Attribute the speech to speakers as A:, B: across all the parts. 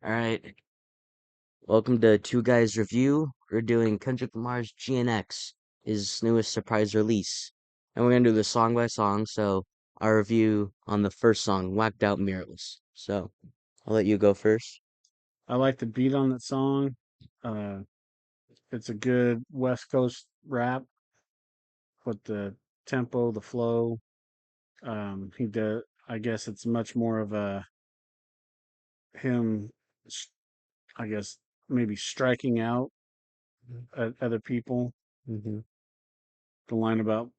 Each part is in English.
A: All right, welcome to Two Guys Review. We're doing Kendrick Lamar's GMX, his newest surprise release. And we're gonna do this song by song, so our review on the first song, Whacked Out Mirrors. So, I'll let you go first.
B: I like the beat on that song. Uh, it's a good West Coast rap with the tempo, the flow. He does. I guess it's much more of a him. I guess maybe striking out at other people.
A: Mm-hmm.
B: The line about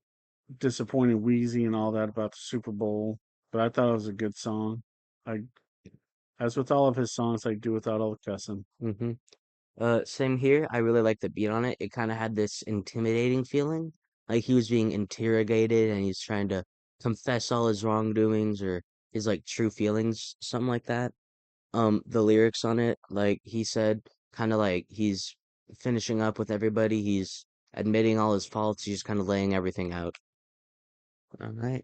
B: disappointing Wheezy and all that about the Super Bowl. But I thought it was a good song. I, as with all of his songs, I do without all the cussing.
A: Mm-hmm. Same here. I really like the beat on it. It kind of had this intimidating feeling, like he was being interrogated and he's trying to confess all his wrongdoings or his like true feelings, something like that. The lyrics on it, like he said, kind of like he's finishing up with everybody. He's admitting all his faults. He's kind of laying everything out. All right.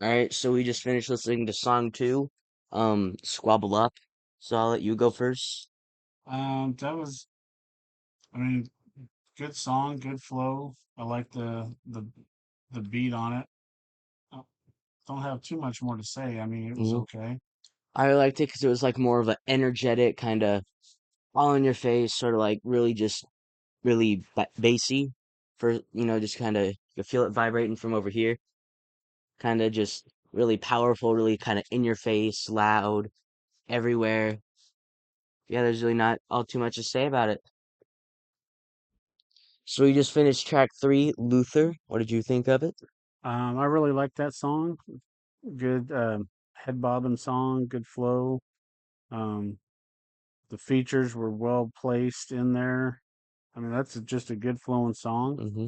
A: All right. So we just finished listening to song two, Squabble Up. So I'll let you go first.
B: That was. I mean, good song, good flow. I like the beat on it. I don't have too much more to say. I mean, it was
A: Hmm.
B: okay.
A: I liked it because it was like more of an energetic kind of all in your face, sort of like really just really bassy for, just kind of you feel it vibrating from over here. Kind of just really powerful, really kind of in your face, loud, everywhere. Yeah, there's really not all too much to say about it. So we just finished track three, Luther. What did you think of it?
B: I really like that song. Good head bobbing song, good flow. Um, the features were well placed in there. I mean, that's just a good flowing song.
A: Hmm.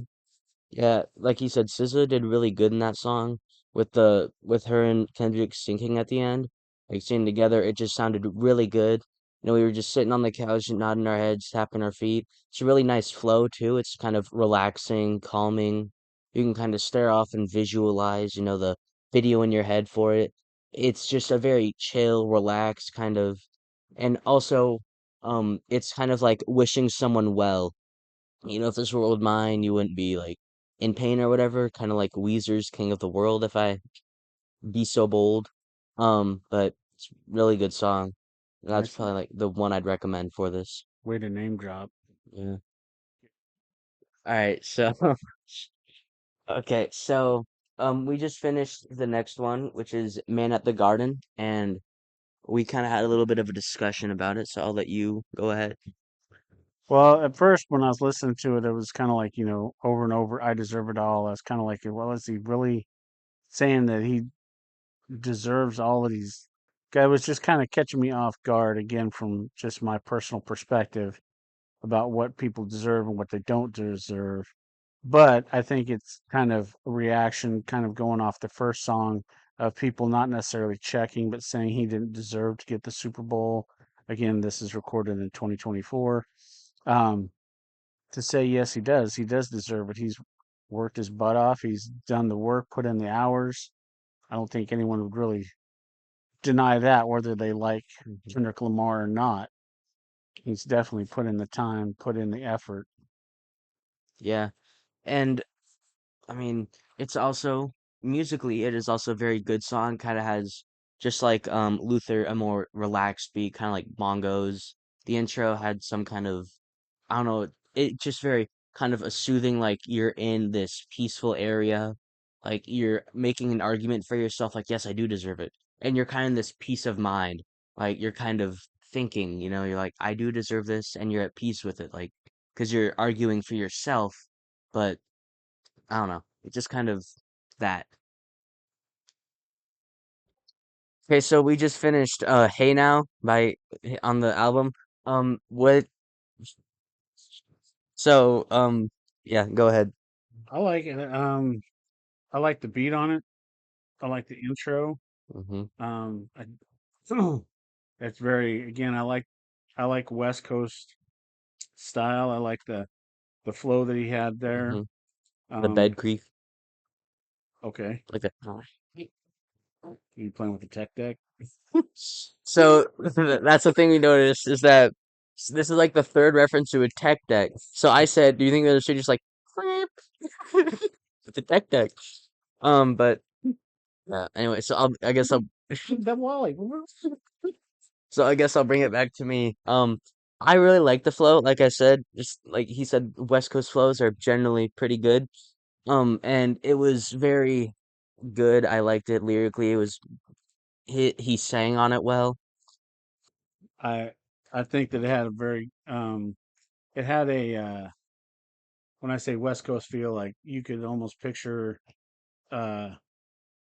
A: Yeah, like you said, SZA did really good in that song with her and Kendrick syncing at the end, like singing together. It just sounded really good. We were just sitting on the couch, nodding our heads, tapping our feet. It's a really nice flow too. It's kind of relaxing, calming. You can kind of stare off and visualize, the video in your head for it. It's just a very chill, relaxed kind of, and also, it's kind of like wishing someone well. If this were old mine, you wouldn't be like in pain or whatever, kind of like Weezer's King of the World, if I be so bold. But it's a really good song. That's
B: Nice
A: probably like the one I'd recommend for this.
B: way to name drop.
A: Yeah. All right, so okay, so we just finished the next one, which is Man at the Garden, and we kind of had a little bit of a discussion about it, so I'll let you go ahead.
B: Well, at first, when I was listening to it, it was kind of like, over and over, I deserve it all. I was kind of like, well, is he really saying that he deserves all of these? Guy was just kind of catching me off guard again from just my personal perspective about what people deserve and what they don't deserve. But I think it's kind of a reaction, kind of going off the first song of people not necessarily checking, but saying he didn't deserve to get the Super Bowl. Again, this is recorded in 2024. Um, to say, yes, he does. He does deserve it. He's worked his butt off. He's done the work, put in the hours. I don't think anyone would really deny that, whether they like
A: Mhm.
B: Kendrick Lamar or not. He's definitely put in the time, put in the effort.
A: Yeah, and I mean, it's also musically, it is also a very good song. Kind of has just like Luther, a more relaxed beat, kind of like bongos. The intro had some kind of, I don't know, it just very kind of a soothing, like you're in this peaceful area, like you're making an argument for yourself, like yes, I do deserve it, and you're kind of this peace of mind, like you're kind of thinking, you're like I do deserve this, and you're at peace with it, like because you're arguing for yourself, but I don't know. It's just kind of that. Okay, so we just finished Hey Now by on the album. What so yeah, go ahead.
B: I like it. I like the beat on it. I like the intro.
A: Mhm.
B: I, it's very again. I like West Coast style. I like the flow that he had there.
A: Mhm. The
B: Um,
A: Bed Creek
B: okay,
A: like that.
B: you playing with the tech deck?
A: So that's the thing we noticed is that this is like the third reference to a tech deck. So I said, "Do you think that should just like flip with the tech deck?" But anyway, so I guess I'll that Wally. So I guess I'll bring it back to me. I really like the flow. Like I said, just like he said, West Coast flows are generally pretty good. And it was very good. I liked it lyrically. It was he sang on it well.
B: I I think that it had a very it had a when I say West Coast feel, like you could almost picture uh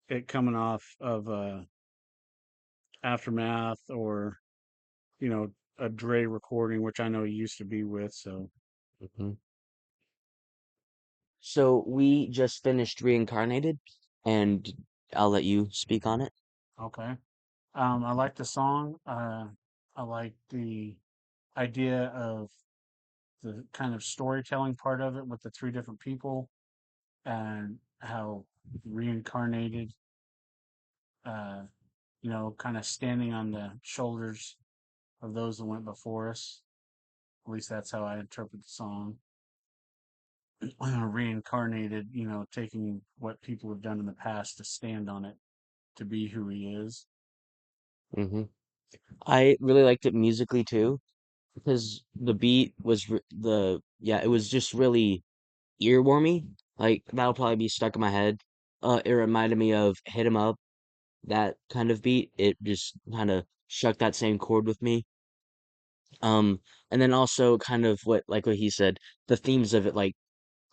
B: it coming off of Aftermath, or a Dre recording, which I know he used to be with. So
A: Mhm. So we just finished Reincarnated, and I'll let you speak on it.
B: okay, I like the song. I like the idea of the kind of storytelling part of it with the three different people, and how reincarnated, uh, kind of standing on the shoulders of those that went before us. At least that's how I interpret the song. Reincarnated, taking what people have done in the past to stand on it, to be who he is.
A: hmm I really liked it musically too, because the beat was it was just really earwormy. Like that'll probably be stuck in my head. It reminded me of "Hit 'Em Up," that kind of beat. It just kind of struck that same chord with me. Um, and then also kind of what he said, the themes of it, like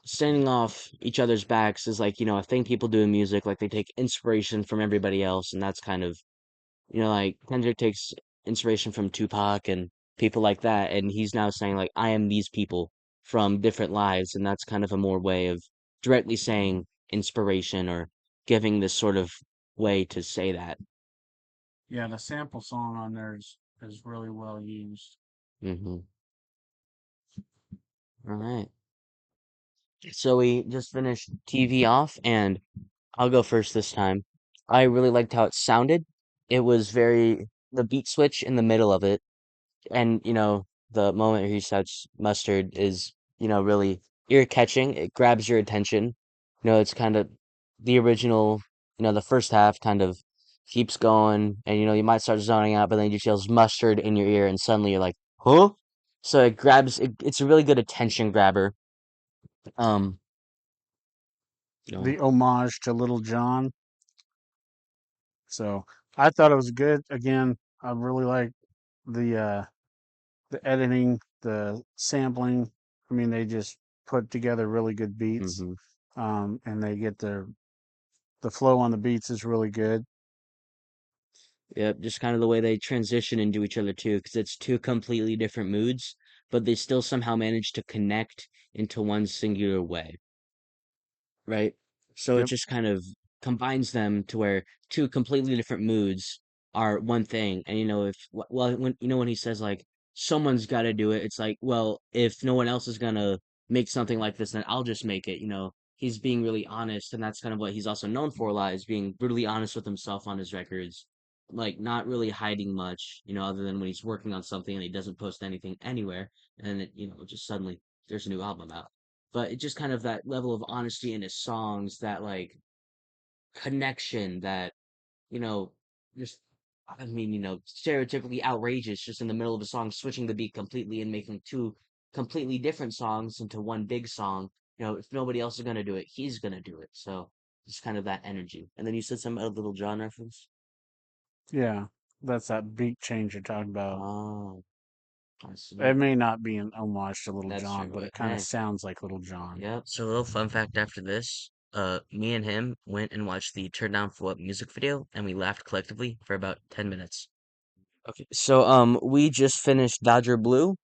A: standing off each other's backs is like, a thing people do in music. Like they take inspiration from everybody else, and that's kind of, like Kendrick takes inspiration from Tupac and people like that, and he's now saying like, I am these people from different lives, and that's kind of a more way of directly saying inspiration or giving this sort of way to say that.
B: Yeah, the sample song on there is really well used.
A: hmm All right. So we just finished TV off, and I'll go first this time. I really liked how it sounded. It was the beat switch in the middle of it, and the moment he starts mustard is, really ear catching. It grabs your attention. It's kind of the original, the first half kind of keeps going, and you might start zoning out, but then you just yells mustard in your ear, and suddenly you're like, huh? So it's a really good attention grabber. Um, you know,
B: The homage to Little John. So I thought it was good. Again, I really like the editing, the sampling. I mean, they just put together really good beats,
A: hmm
B: and they get the flow on the beats is really good.
A: Yep, just kind of the way they transition into each other too, because it's two completely different moods, but they still somehow manage to connect into one singular way, right? So it
B: Yep.
A: just kind of combines them to where two completely different moods are one thing. And if well, when he says like someone's got to do it, it's like, well, if no one else is gonna make something like this, then I'll just make it. He's being really honest, and that's kind of what he's also known for a lot, is being brutally honest with himself on his records, like not really hiding much, other than when he's working on something and he doesn't post anything anywhere, and then just suddenly there's a new album out. But it just kind of that level of honesty in his songs, that like connection, that you know just I mean, stereotypically outrageous, just in the middle of a song switching the beat completely and making two completely different songs into one big song. If nobody else is gonna do it, he's gonna do it. So just kind of that energy. And then you said something about a Little John reference.
B: Yeah, that's that beat change you're talking about.
A: Oh, I
B: It
A: see.
B: may not be an homage to Little
A: That's
B: John,
A: true.
B: but it kind of
A: Hey,
B: sounds like Little John.
A: yep. So a little fun fact after this. Me and him went and watched the Turn Down for What music video, and we laughed collectively for about 10 minutes. Okay. So we just finished Dodger Blue,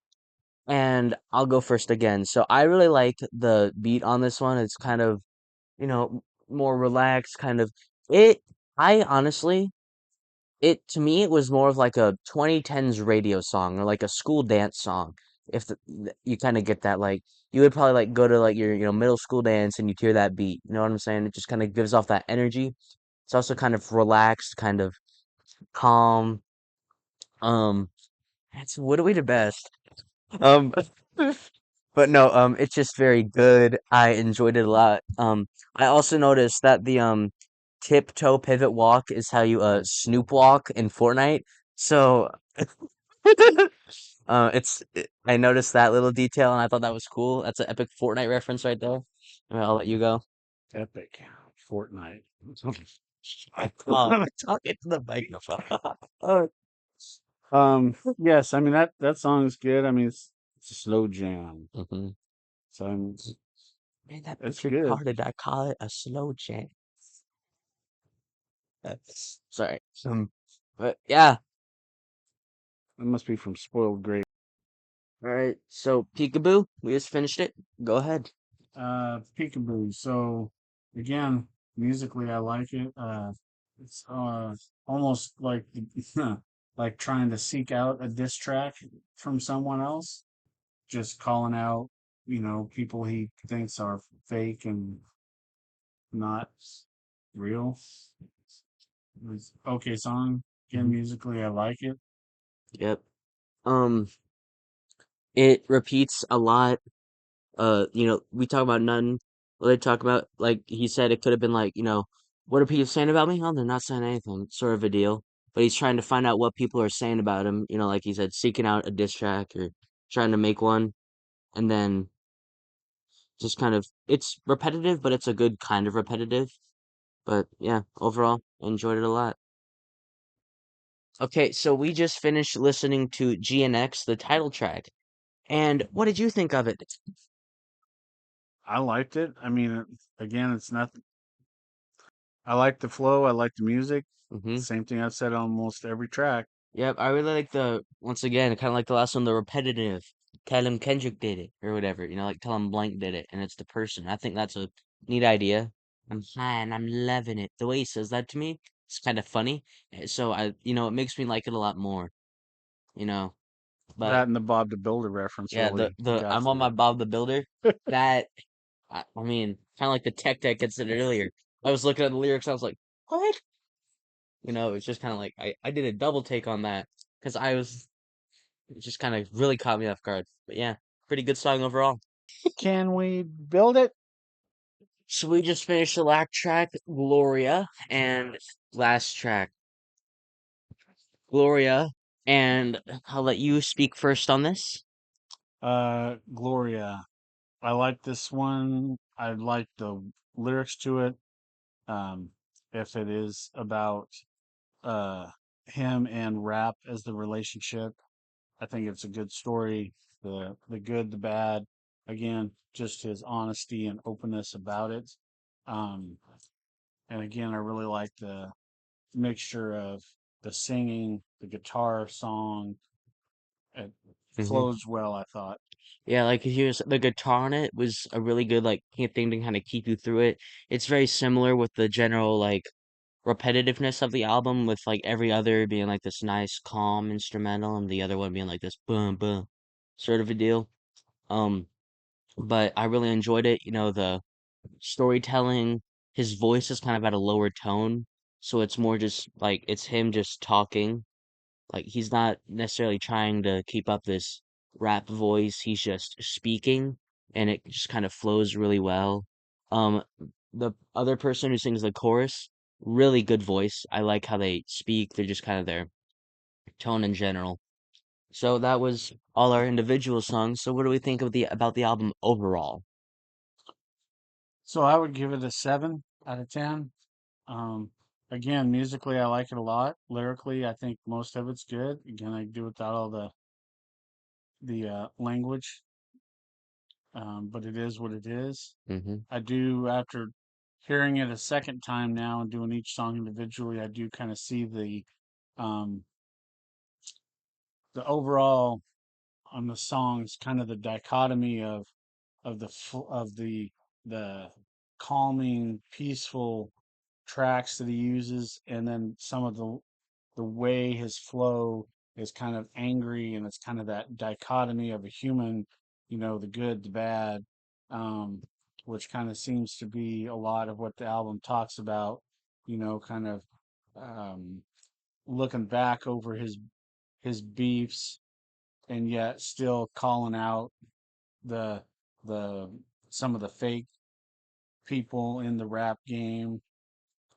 A: and I'll go first again. So I really like the beat on this one. It's kind of, more relaxed, kind of it I honestly, to me it was more of like a 2010s radio song, or like a school dance song. If you kind of get that, like you would probably like go to like your middle school dance and you hear that beat. You know what I'm saying? It just kind of gives off that energy. It's also kind of relaxed, kind of calm. Um, that's What the best. Um, but no, it's just very good. I enjoyed it a lot. I also noticed that the tiptoe pivot walk is how you snoop walk in Fortnite. So I noticed that little detail and I thought that was cool. That's an epic Fortnite reference right there. I'll let you go.
B: Epic Fortnite.
A: I'm talking to the microphone. Oh,
B: Yes, I mean that song is good. I mean it's a slow jam,
A: mhm.
B: so
A: Man, that
B: it's
A: bitch
B: good.
A: retarded. I call it a slow jam. Sorry. But yeah.
B: It must be from Spoiled Grape.
A: All right. So Peekaboo, we just finished it. Go ahead.
B: Peekaboo. So again, musically, I like it. It's almost like like trying to seek out a diss track from someone else, just calling out, people he thinks are fake and not real. It's okay song. Again,
A: Mhm.
B: musically, I like it.
A: Yep. Um, it repeats a lot. We talk about none. Well, they talk about like he said it could have been like, what are people saying about me? Oh, they're not saying anything, sort of a deal. But he's trying to find out what people are saying about him. Like he said, seeking out a diss track or trying to make one, and then just kind of it's repetitive, but it's a good kind of repetitive. But yeah, overall, I enjoyed it a lot. Okay, so we just finished listening to GNX, the title track. And what did you think of it?
B: I liked it. I mean, again, it's not. I like the flow. I like the music.
A: Mm-hmm.
B: Same thing I've said on almost every track.
A: Yep, I really like once again, kind of like the last one, the repetitive. Tell him Kendrick did it, or whatever, like tell him blank did it, and it's the person. I think that's a neat idea. I'm high and I'm loving it. The way he says that to me, it's kind of funny. So it makes me like it a lot more, you know. But
B: That and the Bob the Builder reference
A: yeah,
B: really got
A: I'm
B: to
A: on my
B: me.
A: Bob the Builder. That I mean, kind of like the tech deck considered earlier. I was looking at the lyrics, I was like, what? It's just kind of like I did a double take on that because it just kind of really caught me off guard. But yeah, pretty good song overall.
B: Can we build it?
A: So we just finished the last track, Gloria, and last track, Gloria, and I'll let you speak first on this.
B: Gloria. I like this one. I like the lyrics to it. Um, if it is about uh him and rap as the relationship, I think it's a good story. The good, the bad. Again, just his honesty and openness about it. Um, and again, I really like the mixture of the singing, the guitar song. It
A: hmm
B: flows well, I thought.
A: Yeah, like here's the guitar on it was a really good like thing to kind of keep you through it. It's very similar with the general like repetitiveness of the album, with like every other being like this nice calm instrumental and the other one being like this boom boom sort of a deal. Um, but I really enjoyed it. The storytelling, his voice is kind of at a lower tone, so it's more just like it's him just talking. Like he's not necessarily trying to keep up this rap voice. He's just speaking, and it just kind of flows really well. Um, the other person who sings the chorus, really good voice. I like how they speak. They're just kind of their tone in general. So that was all our individual songs. So what do we think of the about the album overall?
B: So I would give it a 7 out of 10. Um, Again, musically, I like it a lot. Lyrically, I think most of it's good. Again, I do without all the language, but it is what it is.
A: Mm-hmm.
B: I do, after hearing it a second time now and doing each song individually, I do kind of see um, the overall on the songs, kind of the dichotomy of the calming, peaceful tracks that he uses, and then some of the way his flow is kind of angry, and it's kind of that dichotomy of a human, the good, the bad, um, which kind of seems to be a lot of what the album talks about, kind of um, looking back over his his beefs and yet still calling out the the some of the fake people in the rap game.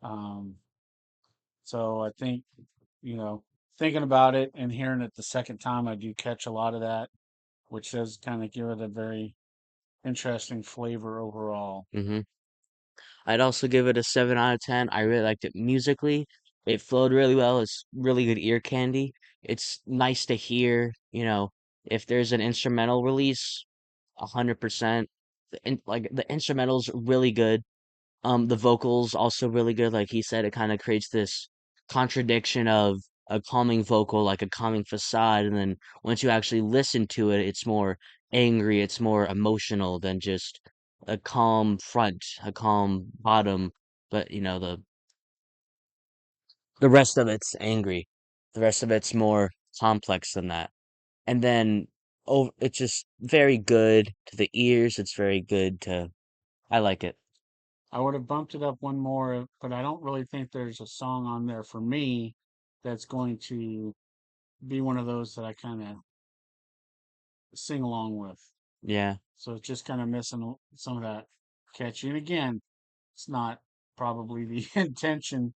B: Um, so I think, you know, thinking about it and hearing it the second time, I do catch a lot of that, which does kind of give it a very interesting flavor overall.
A: Hmm. I'd also give it a 7 out of 10. I really liked it musically. It flowed really well. It's really good ear candy. It's nice to hear, if there's an instrumental release, 100%. Like the instrumental's really good. The vocals also really good. Like he said, it kind of creates this contradiction of a calming vocal, like a calming facade, and then once you actually listen to it, it's more angry, it's more emotional than just a calm front, a calm bottom. But the rest of it's angry. The rest of it's more complex than that. And then oh, it's just very good to the ears. It's very good to. I like it.
B: I would have bumped it up one more, but I don't really think there's a song on there for me that's going to be one of those that I kind of sing along with.
A: Yeah.
B: So it's just kind of missing some of that catchy. And again, it's not probably the intention,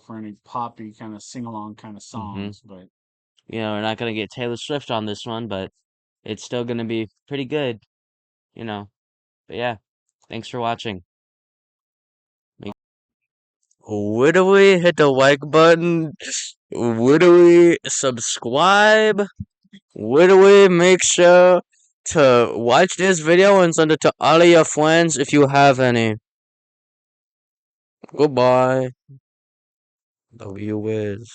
B: for any poppy kind of sing along kind of
A: Hmm.
B: songs, but
A: We're not gonna get Taylor Swift on this one, but it's still gonna be pretty good, you know. But yeah, thanks for watching. Where do we hit the like button? Where do we subscribe? Where do we make sure to watch this video and send it to all of your friends if you have any? Goodbye. The viewers.